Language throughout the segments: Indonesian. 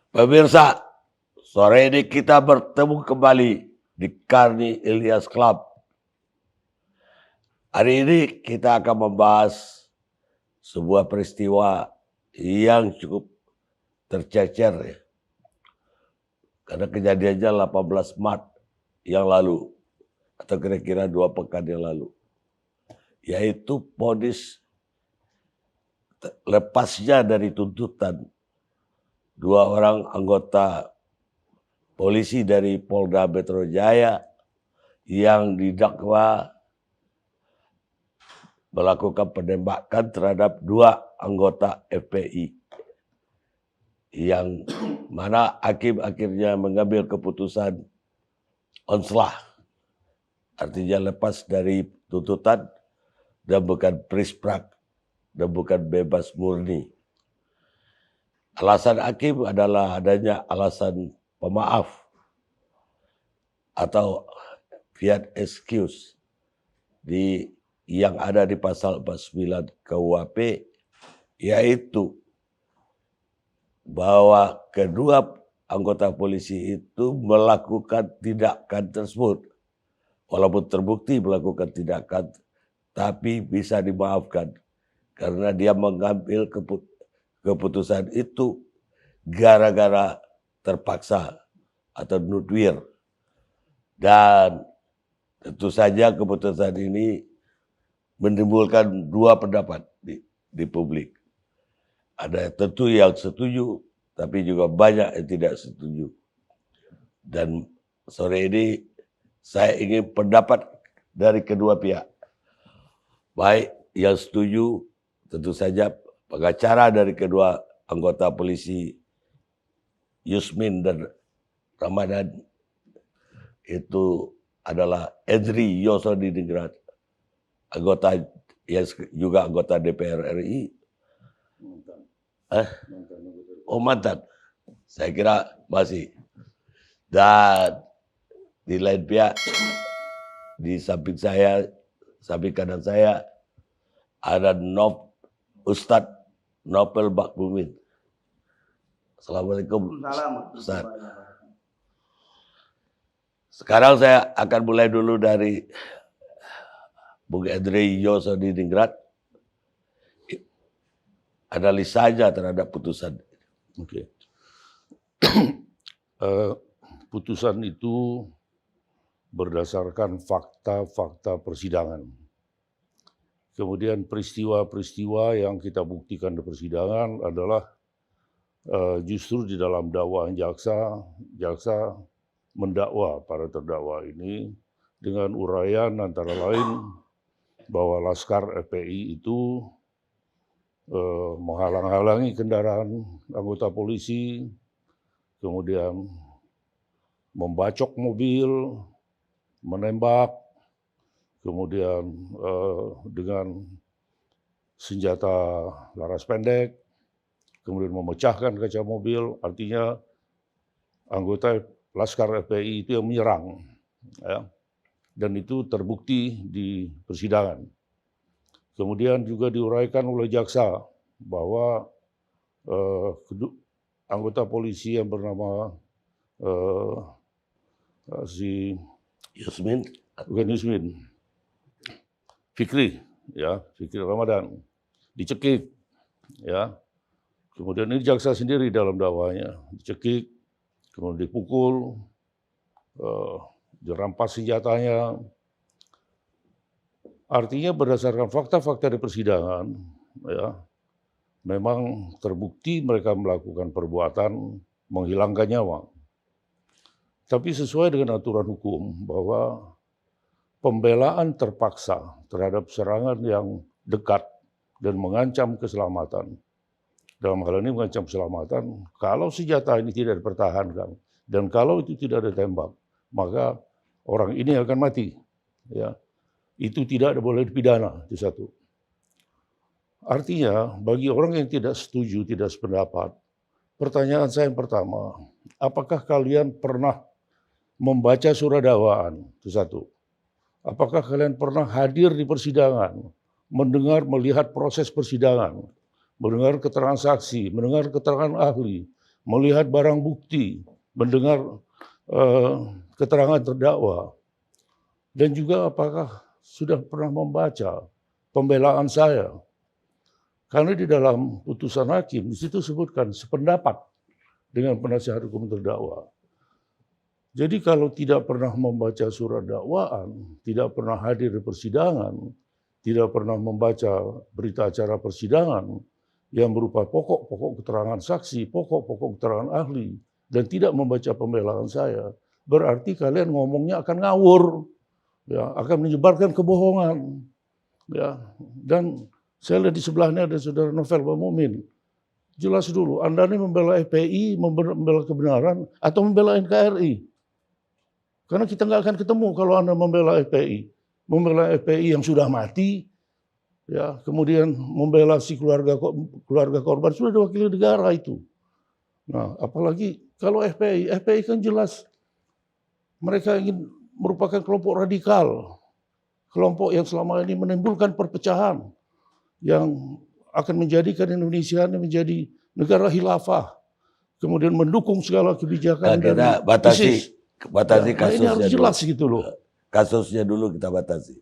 Pemirsa, sore ini kita bertemu kembali di Karni Ilyas Club. Hari ini kita akan membahas sebuah peristiwa yang cukup tercecer ya. Karena kejadiannya 18 Maret yang lalu, atau kira-kira 2 pekan yang lalu. Yaitu vonis lepasnya dari tuntutan 2 orang anggota polisi dari Polda Metro Jaya yang didakwa melakukan penembakan terhadap 2 anggota FPI, yang mana hakim akhirnya mengambil keputusan onslah, artinya lepas dari tuntutan dan bukan prisprak dan bukan bebas murni. Alasan hakim adalah adanya alasan pemaaf atau fiat excuse yang ada di pasal 49 KUHP, yaitu bahwa kedua anggota polisi itu melakukan tindakan tersebut. Walaupun terbukti melakukan tindakan, tapi bisa dimaafkan karena dia mengambil keputusan itu gara-gara terpaksa atau nudwir. Dan tentu saja keputusan ini menimbulkan 2 pendapat di publik. Ada tentu yang setuju, tapi juga banyak yang tidak setuju. Dan sore ini saya ingin pendapat dari kedua pihak. Baik yang setuju, tentu saja pengacara dari kedua anggota polisi Yusmin dan Ramadan itu adalah Edri Yosodiningrat, anggota yang juga anggota DPR RI. Oh mantan, saya kira masih. Dan di lain pihak, di samping saya, samping kanan saya ada Ustadz Nopel Bakbumin. Assalamualaikum Ustaz. Sekarang saya akan mulai dulu dari Bung Edri Yosodiningrat. Analisanya terhadap putusan. Oke. Putusan itu berdasarkan fakta-fakta persidangan. Kemudian peristiwa-peristiwa yang kita buktikan di persidangan adalah justru di dalam dakwaan jaksa mendakwa para terdakwa ini dengan uraian antara lain bahwa Laskar FPI itu menghalang-halangi kendaraan anggota polisi, kemudian membacok mobil, menembak, kemudian dengan senjata laras pendek, kemudian memecahkan kaca mobil, artinya anggota Laskar FPI itu yang menyerang, ya. Dan itu terbukti di persidangan. Kemudian juga diuraikan oleh jaksa bahwa anggota polisi yang bernama si Yusmin, bukan Yusmin, Fikri Ramadan dicekik, ya. Kemudian ini jaksa sendiri dalam dakwanya dicekik, kemudian dipukul, dirampas senjatanya. Artinya berdasarkan fakta-fakta di persidangan, ya, memang terbukti mereka melakukan perbuatan menghilangkan nyawa. Tapi sesuai dengan aturan hukum bahwa pembelaan terpaksa terhadap serangan yang dekat dan mengancam keselamatan. Dalam hal ini mengancam keselamatan, kalau senjata ini tidak dipertahankan dan kalau itu tidak ditembak, maka orang ini akan mati, ya. Itu tidak boleh dipidana, itu satu. Artinya bagi orang yang tidak setuju, tidak sependapat, pertanyaan saya yang pertama, apakah kalian pernah membaca surat dakwaan? Itu satu. Apakah kalian pernah hadir di persidangan, mendengar, melihat proses persidangan, mendengar keterangan saksi, mendengar keterangan ahli, melihat barang bukti, mendengar keterangan terdakwa, dan juga apakah sudah pernah membaca pembelaan saya. Karena di dalam putusan hakim, di situ sebutkan sependapat dengan penasihat hukum terdakwa. Jadi kalau tidak pernah membaca surat dakwaan, tidak pernah hadir di persidangan, tidak pernah membaca berita acara persidangan yang berupa pokok-pokok keterangan saksi, pokok-pokok keterangan ahli, dan tidak membaca pembelaan saya, berarti kalian ngomongnya akan ngawur, ya, akan menyebarkan kebohongan, ya. Dan saya lihat di sebelahnya ada saudara Novel Bamumin. Jelas dulu, Anda ini membela FPI, membela kebenaran, atau membela NKRI. Karena kita nggak akan ketemu kalau Anda membela FPI. Membela FPI yang sudah mati, ya, kemudian membela si keluarga korban, sudah diwakili negara itu. Nah, apalagi kalau FPI kan jelas mereka ingin merupakan kelompok radikal. Kelompok yang selama ini menimbulkan perpecahan yang akan menjadikan Indonesia ini menjadi negara khilafah. Kemudian mendukung segala kebijakan Nah, kita dari batasi ya, kasusnya ini harus jelas dulu. gitu loh. Kasusnya dulu kita batasi.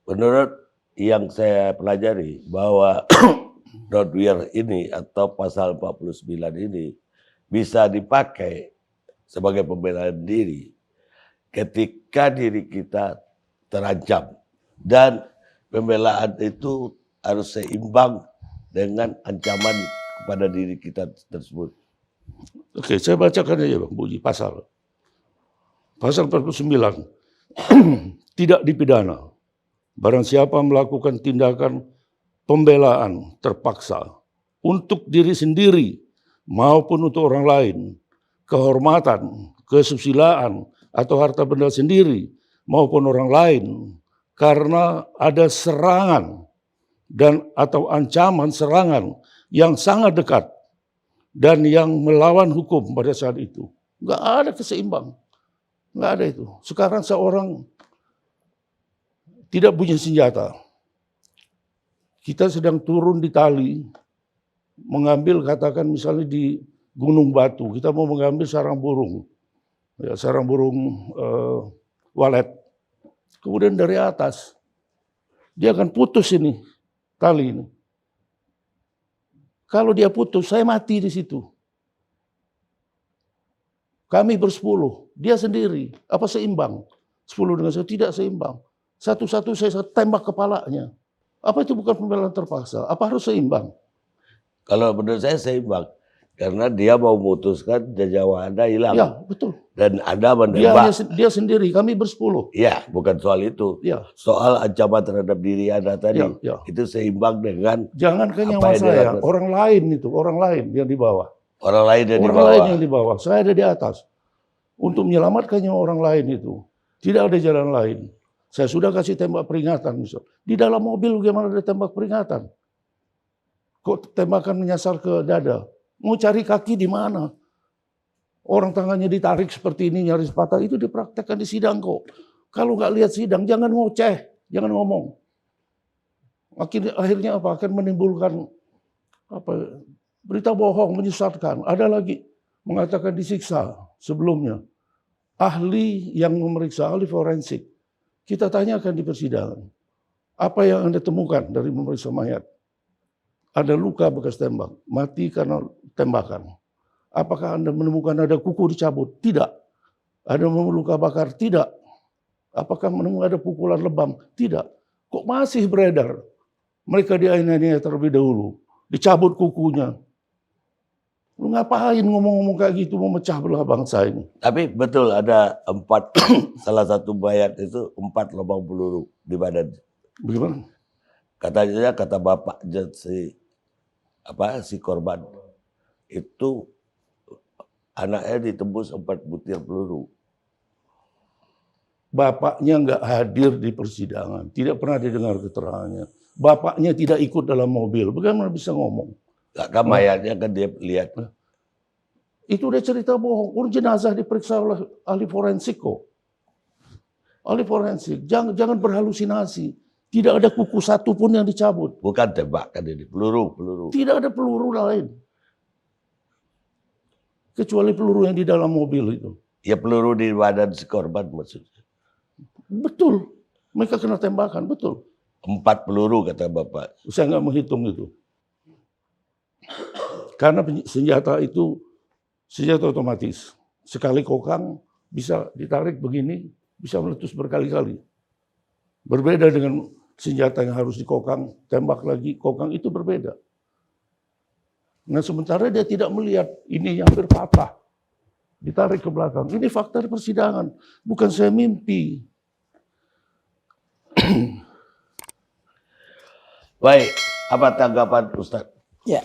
Menurut yang saya pelajari bahwa Notwear ini atau pasal 49 ini bisa dipakai sebagai pembelaan diri ketika diri kita terancam, dan pembelaan itu harus seimbang dengan ancaman kepada diri kita tersebut. Oke, saya bacakan aja Bang Buji pasal. Pasal 49. Tidak dipidana barang siapa melakukan tindakan pembelaan terpaksa untuk diri sendiri maupun untuk orang lain, kehormatan, kesusilaan, atau harta benda sendiri maupun orang lain, karena ada serangan dan atau ancaman serangan yang sangat dekat dan yang melawan hukum pada saat itu. Nggak ada keseimbang. Nggak ada itu. Sekarang seorang tidak punya senjata. Kita sedang turun di tali, mengambil katakan misalnya di Gunung Batu, kita mau mengambil sarang burung. Ya, sarang burung walet. Kemudian dari atas, dia akan putus ini, tali ini. Kalau dia putus, saya mati di situ. Kami bersepuluh, dia sendiri. Apa seimbang? 10 dengan saya tidak seimbang. Satu-satu saya tembak kepalanya. Apa itu bukan pembelaan terpaksa? Apa harus seimbang? Kalau menurut saya seimbang. Karena dia mau memutuskan nyawa Anda hilang. Ya, betul. Dan Anda menembak. Dia sendiri, kami bersepuluh. Ya, bukan soal itu. Ya. Soal ancaman terhadap diri Anda tadi. Ya. Itu seimbang dengan... Jangankan nyawa saya, orang lain itu, orang lain yang di bawah. Orang lain yang di bawah. Orang lain yang di bawah, saya ada di atas. Untuk menyelamatkan nyawa orang lain itu, tidak ada jalan lain. Saya sudah kasih tembak peringatan misal. Di dalam mobil bagaimana ada tembak peringatan? Kok tembakan menyasar ke dada? Mau cari kaki di mana? Orang tangannya ditarik seperti ini nyaris patah, itu dipraktekkan di sidang kok. Kalau nggak lihat sidang, jangan ngoceh, jangan ngomong. Akhirnya apa? Akan menimbulkan berita bohong, menyesatkan. Ada lagi mengatakan disiksa sebelumnya. Ahli yang memeriksa, ahli forensik. Kita tanyakan di persidangan. Apa yang Anda temukan dari memeriksa mayat? Ada luka bekas tembak, mati karena tembakan. Apakah Anda menemukan ada kuku dicabut? Tidak. Ada luka bakar? Tidak. Apakah menemukan ada pukulan lebam? Tidak. Kok masih beredar? Mereka dianiaya terlebih dahulu. Dicabut kukunya. Lu ngapain ngomong-ngomong kayak gitu, memecah belah bangsa ini? Tapi betul ada 4, salah satu mayat itu 4 lubang peluru di badan. Bagaimana? Katanya kata bapak si korban itu anaknya ditembus 4 butir peluru. Bapaknya nggak hadir di persidangan, tidak pernah didengar keterangannya. Bapaknya tidak ikut dalam mobil, bagaimana bisa ngomong? Kan mayatnya kan dia lihat. Itu udah cerita bohong. Jenazah diperiksa oleh ahli forensik kok. Ahli forensik, jangan berhalusinasi. Tidak ada kuku satu pun yang dicabut. Bukan tembakan ini, peluru. Tidak ada peluru lain. Kecuali peluru yang di dalam mobil itu. Ya peluru di badan si korban maksudnya. Betul. Mereka kena tembakan, betul. 4 peluru kata Bapak. Saya nggak menghitung itu. Karena senjata itu senjata otomatis. Sekali kokang bisa ditarik begini, bisa meletus berkali-kali. Berbeda dengan senjata yang harus dikokang, tembak lagi, kokang itu berbeda. Nah sementara dia tidak melihat, ini hampir patah. Ditarik ke belakang. Ini fakta di persidangan. Bukan saya mimpi. Baik, apa tanggapan Ustaz? Ya,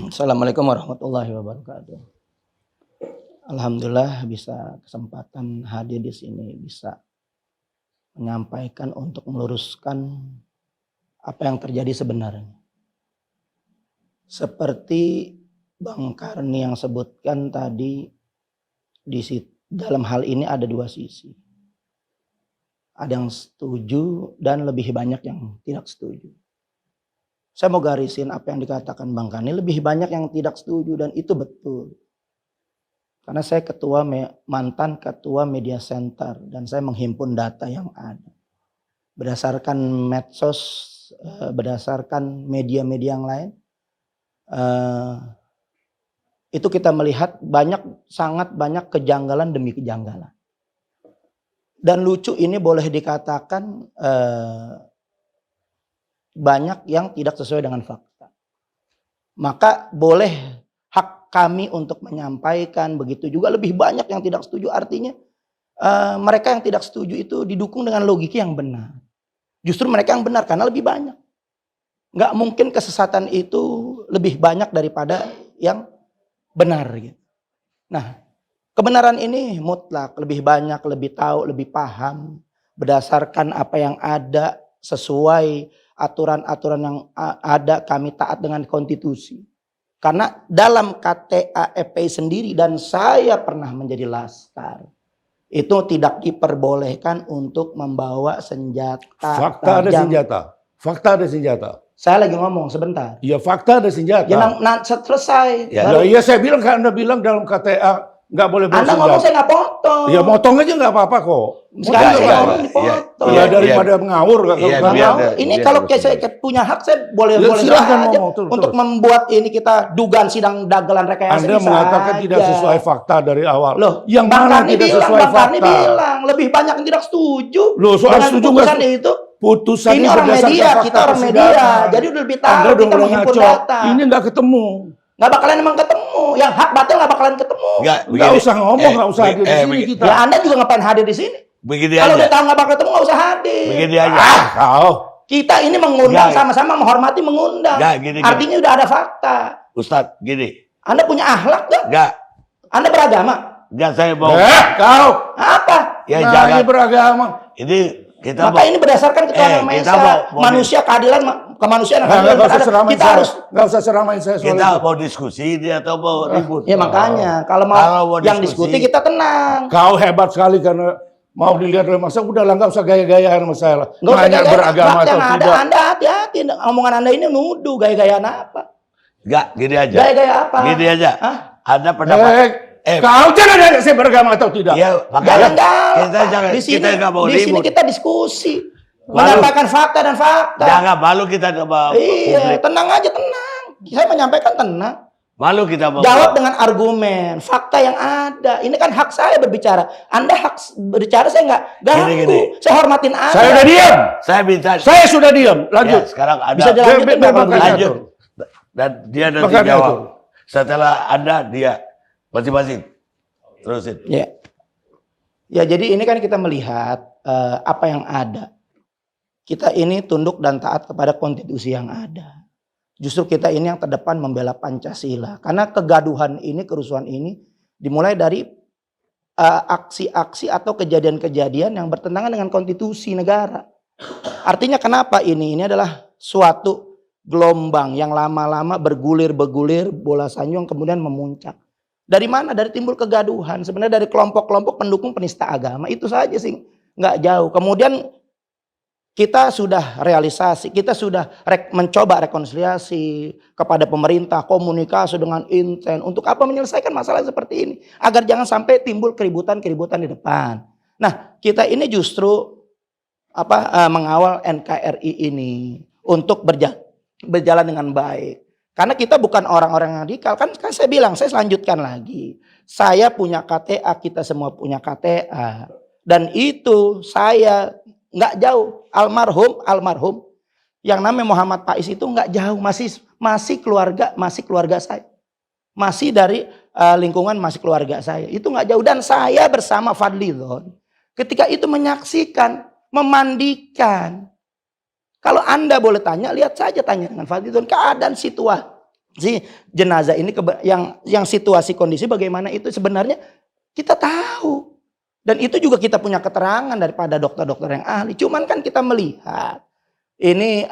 Assalamualaikum warahmatullahi wabarakatuh. Alhamdulillah bisa kesempatan hadir di sini, bisa menyampaikan untuk meluruskan apa yang terjadi sebenarnya. Seperti Bang Karni yang sebutkan tadi, dalam hal ini ada 2 sisi. Ada yang setuju dan lebih banyak yang tidak setuju. Saya mau garisin apa yang dikatakan Bang Karni, lebih banyak yang tidak setuju dan itu betul. Karena saya mantan ketua media center dan saya menghimpun data yang ada. Berdasarkan medsos, berdasarkan media-media yang lain, itu kita melihat sangat banyak kejanggalan demi kejanggalan. Dan lucu ini boleh dikatakan banyak yang tidak sesuai dengan fakta. Maka boleh hak kami untuk menyampaikan, begitu juga lebih banyak yang tidak setuju. Artinya mereka yang tidak setuju itu didukung dengan logika yang benar. Justru mereka yang benar karena lebih banyak. Nggak mungkin kesesatan itu lebih banyak daripada yang benar. Gitu. Nah, kebenaran ini mutlak, lebih banyak, lebih tahu, lebih paham. Berdasarkan apa yang ada, sesuai aturan-aturan yang ada, kami taat dengan konstitusi. Karena dalam KTA FPI sendiri, dan saya pernah menjadi laskar, itu tidak diperbolehkan untuk membawa senjata. Fakta ada senjata. Fakta ada senjata. Saya lagi ngomong sebentar. Ya fakta ada senjata. Ya selesai. Ya. Iya saya bilang kan Anda bilang dalam KTA nggak boleh bawa Anda senjata. ngomong saya nggak potong. Ya motong aja nggak apa-apa kok. Sekarang saya Iya, ngomong iya, dipotong. Ya daripada ngawur nggak Iya, kalau biar- ngawur. Ini biar kalau terus. saya punya hak, saya boleh Ya, silahkan aja ngomong, terus. untuk membuat ini kita dugaan sidang dagelan rekayasa. Anda bisa mengatakan tidak aja. sesuai fakta dari awal. Loh, yang Bang mana Karni tidak bilang, sesuai Bang Karni fakta? bilang lebih banyak yang tidak setuju. Loh, soal dengan setuju putusan nggak? itu. Putusan Ini ini orang berdasarkan media, fakta kita orang media. persidangan. Jadi udah lebih Anda tahu, udah kita mulai menghimpun ngaco. data. Ini nggak ketemu. Nggak bakalan emang ketemu. Yang hak batal nggak bakalan ketemu. Nggak usah ngomong, nggak usah hadir di sini kita. Ya Anda juga ngapain hadir di sini? Begini Kalau aja. udah tahu nggak bakal ketemu nggak usah hadir. Begini aja. Kau. Kita ini mengundang, Nggak. sama-sama menghormati mengundang. Nggak, gini. Artinya udah ada fakta. Ustadz, gini. Anda punya akhlak nggak? Enggak. Anda beragama? Enggak, saya mau. Kau. Apa? Ya Nah, jangan. ini beragama. Ini kita Maka ini berdasarkan ketuhanan Yang Maha kita Esa, mau- manusia, keadilan, kemanusiaan, Nggak usah beradab. seramain Kita saya. harus. Nggak usah seramain saya soal kita itu. mau diskusi ini atau mau ribut. Ya makanya kalau Kalau mau mau yang diskusi, diskusi kita tenang. Kau hebat sekali karena mau dilihat oleh masa. Udah lah, nggak usah gaya-gayaan sama saya lah. Nggak usah Nanya gaya-gaya. beragama Fakta atau yang ada, tidak. Anda hati-hati. Omongan Anda ini nuduh gaya-gayaan apa? Enggak, gini aja. Gaya-gaya apa? Gini aja. Hah? Ada pendapat. Kau jangan nanya saya beragama atau tidak. Iya, Jangan, makanya jangan. kita jangan Di sini, kita nggak mau di sini ribut. kita diskusi. Lalu- Menyampaikan fakta dan fakta. Jangan malu kita sama Iya, publik. tenang aja, tenang. Saya menyampaikan tenang. Malu kita mau. Jawab dengan argumen, fakta yang ada. Ini kan hak saya berbicara. Anda hak berbicara, saya nggak ganggu. Gini. Saya hormatin Anda. Saya udah diam. Saya minta. Saya sudah diam. Ya, Lanjut. sekarang ada. Bisa dilanjutin Biar- nggak, biar Bang? makanya Lanjut. tuh. Dan dia nanti Makanya jawab. tuh. Setelah Anda, dia. Masing-masing. Terusin. Ya. Ya, jadi ini kan kita melihat apa yang ada. Kita ini tunduk dan taat kepada konstitusi yang ada. Justru kita ini yang terdepan membela Pancasila. Karena kegaduhan ini, kerusuhan ini dimulai dari aksi-aksi atau kejadian-kejadian yang bertentangan dengan konstitusi negara. Artinya kenapa ini? Ini adalah suatu gelombang yang lama-lama bergulir-bergulir, bola sanjung kemudian memuncak. Dari mana? Dari timbul kegaduhan. Sebenarnya dari kelompok-kelompok pendukung penista agama. Itu saja sih. Nggak jauh. Kemudian kita sudah realisasi, kita sudah mencoba rekonsiliasi kepada pemerintah, komunikasi dengan intens untuk apa menyelesaikan masalah seperti ini agar jangan sampai timbul keributan-keributan di depan. Nah, kita ini justru mengawal NKRI ini untuk berjalan dengan baik. Karena kita bukan orang-orang radikal. Kan saya bilang, saya lanjutkan lagi. Saya punya KTA, kita semua punya KTA. Dan itu saya nggak jauh. Almarhum yang namanya Muhammad Faiz itu nggak jauh. Masih keluarga saya. Masih dari lingkungan masih keluarga saya. Itu nggak jauh. Dan saya bersama Fadlizon ketika itu menyaksikan, memandikan. Kalau Anda boleh tanya, lihat saja tanya dengan Fadlizon keadaan situasi jenazah ini yang situasi kondisi bagaimana itu sebenarnya kita tahu. Dan itu juga kita punya keterangan daripada dokter-dokter yang ahli. Cuman kan kita melihat ini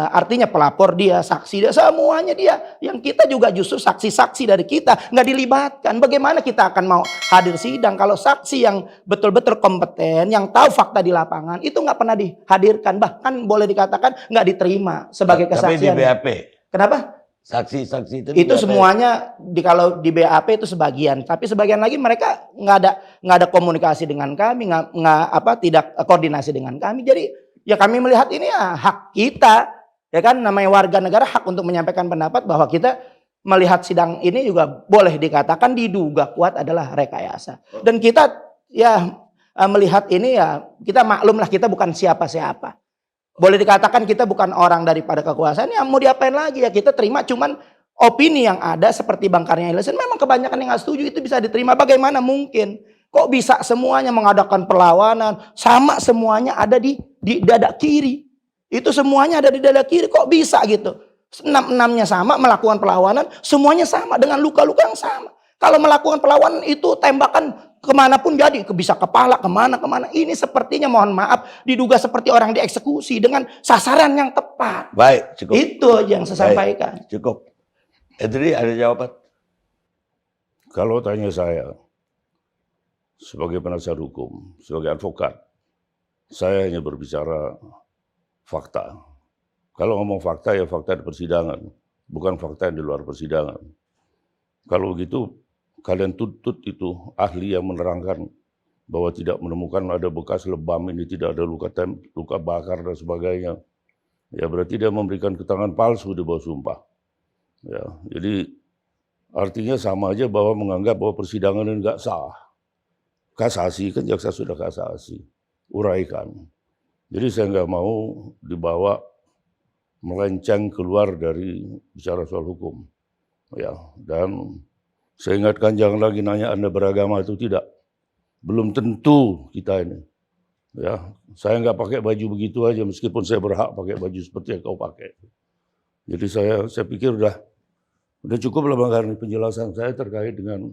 artinya pelapor dia, saksi dia, semuanya dia. Yang kita juga justru saksi-saksi dari kita nggak dilibatkan. Bagaimana kita akan mau hadir sidang kalau saksi yang betul-betul kompeten, yang tahu fakta di lapangan itu nggak pernah dihadirkan, bahkan boleh dikatakan nggak diterima sebagai kesaksian. Tapi di BAP. Kenapa? Saksi-saksi itu BAP. Semuanya kalau di BAP itu sebagian, tapi sebagian lagi mereka nggak ada komunikasi dengan kami, tidak koordinasi dengan kami. Jadi ya kami melihat ini ya hak kita, ya kan, namanya warga negara hak untuk menyampaikan pendapat bahwa kita melihat sidang ini juga boleh dikatakan diduga kuat adalah rekayasa. Dan kita ya melihat ini ya kita maklumlah kita bukan siapa-siapa. Boleh dikatakan kita bukan orang daripada kekuasaan, ya mau diapain lagi ya kita terima, cuman opini yang ada seperti Bang Karnia Ilham memang kebanyakan yang nggak setuju itu bisa diterima. Bagaimana mungkin? Kok bisa semuanya mengadakan perlawanan sama semuanya ada di dada kiri? Itu semuanya ada di dada kiri, kok bisa gitu? Enam-enamnya sama melakukan perlawanan, semuanya sama dengan luka-luka yang sama. Kalau melakukan perlawanan itu tembakan kemanapun jadi, bisa kepala, kemana-kemana. Ini sepertinya mohon maaf diduga seperti orang dieksekusi dengan sasaran yang tepat. Baik, cukup. Itu aja yang saya sampaikan. Cukup. Edri ada jawaban? Kalau tanya saya, sebagai penasihat hukum, sebagai advokat, saya hanya berbicara fakta. Kalau ngomong fakta ya fakta di persidangan, bukan fakta yang di luar persidangan. Kalau begitu, kalian tuntut itu ahli yang menerangkan bahwa tidak menemukan ada bekas lebam ini, tidak ada luka bakar dan sebagainya. Ya berarti dia memberikan keterangan palsu di bawah sumpah. Ya, jadi artinya sama aja bahwa menganggap bahwa persidangan ini nggak sah. Kasasi kan jaksa sudah kasasi, uraikan. Jadi saya nggak mau dibawa melenceng keluar dari bicara soal hukum. Ya, dan saya ingatkan jangan lagi nanya Anda beragama atau tidak. Belum tentu kita ini. Ya, saya nggak pakai baju begitu aja meskipun saya berhak pakai baju seperti yang kau pakai. Jadi saya pikir udah cukup lah Bang Karni penjelasan saya terkait dengan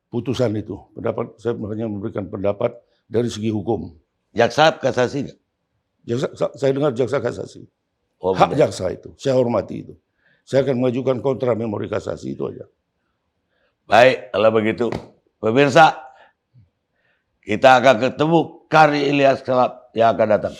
putusan itu. Pendapat saya hanya memberikan pendapat dari segi hukum. Jaksa kasasi nggak? Saya dengar jaksa kasasi. Oh, Hak benar. jaksa itu, saya hormati itu. Saya akan mengajukan kontra memori kasasi itu aja. Baik, kalau begitu. Pemirsa, kita akan ketemu Karni Ilyas Kelab yang akan datang.